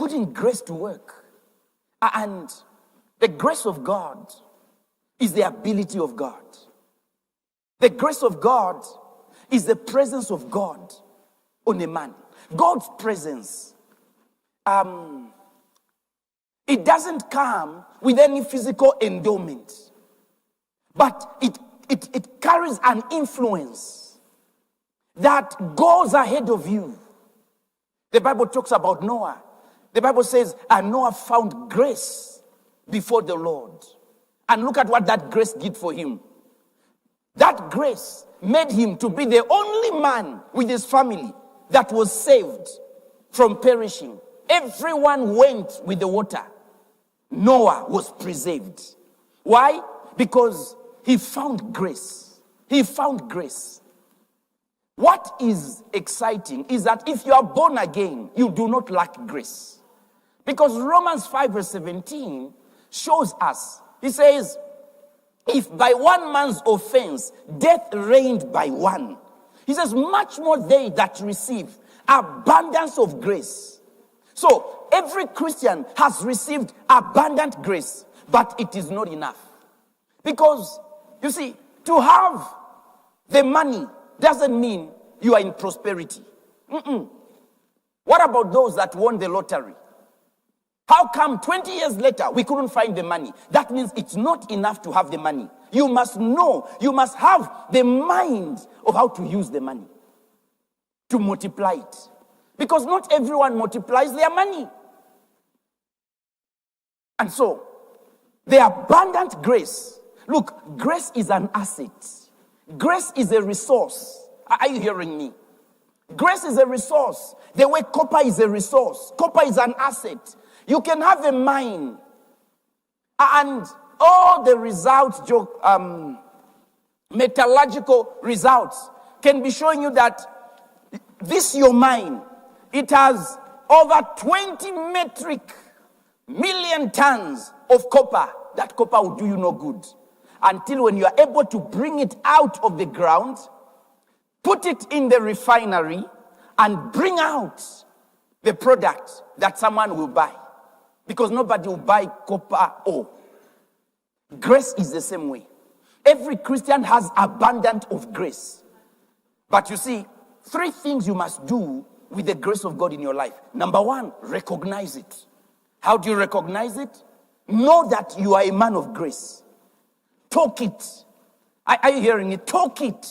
putting grace to work. And the grace of God is the ability of God. The grace of God is the presence of God on a man. God's presence, it doesn't come with any physical endowment, but it carries an influence that goes ahead of you. The Bible talks about Noah. The Bible says, and Noah found grace before the Lord. And look at what that grace did for him. That grace made him to be the only man with his family that was saved from perishing. Everyone went with the water. Noah was preserved. Why? Because he found grace. He found grace. What is exciting is that if you are born again, you do not lack grace. Because Romans 5 verse 17 shows us, he says, if by one man's offense death reigned by one, he says, much more they that receive abundance of grace. So every Christian has received abundant grace, but it is not enough. Because, you see, to have the money doesn't mean you are in prosperity. What about those that won the lottery? How come 20 years later we couldn't find the money? That means it's not enough to have the money. You must know, you must have the mind of how to use the money, to multiply it. Because not everyone multiplies their money. And so, the abundant grace, look, grace is an asset. Grace is a resource. Are you hearing me? Grace is a resource. The way copper is a resource. Copper is an asset. You can have a mine, and all the results, metallurgical results, can be showing you that this your mine, it has over 20 metric million tons of copper. That copper will do you no good until when you are able to bring it out of the ground, put it in the refinery, and bring out the product that someone will buy. Because nobody will buy copper ore. Grace is the same way. Every Christian has abundance of grace. But you see, 3 things you must do with the grace of God in your life. Number 1, recognize it. How do you recognize it? Know that you are a man of grace. Talk it. Are you hearing it? Talk it.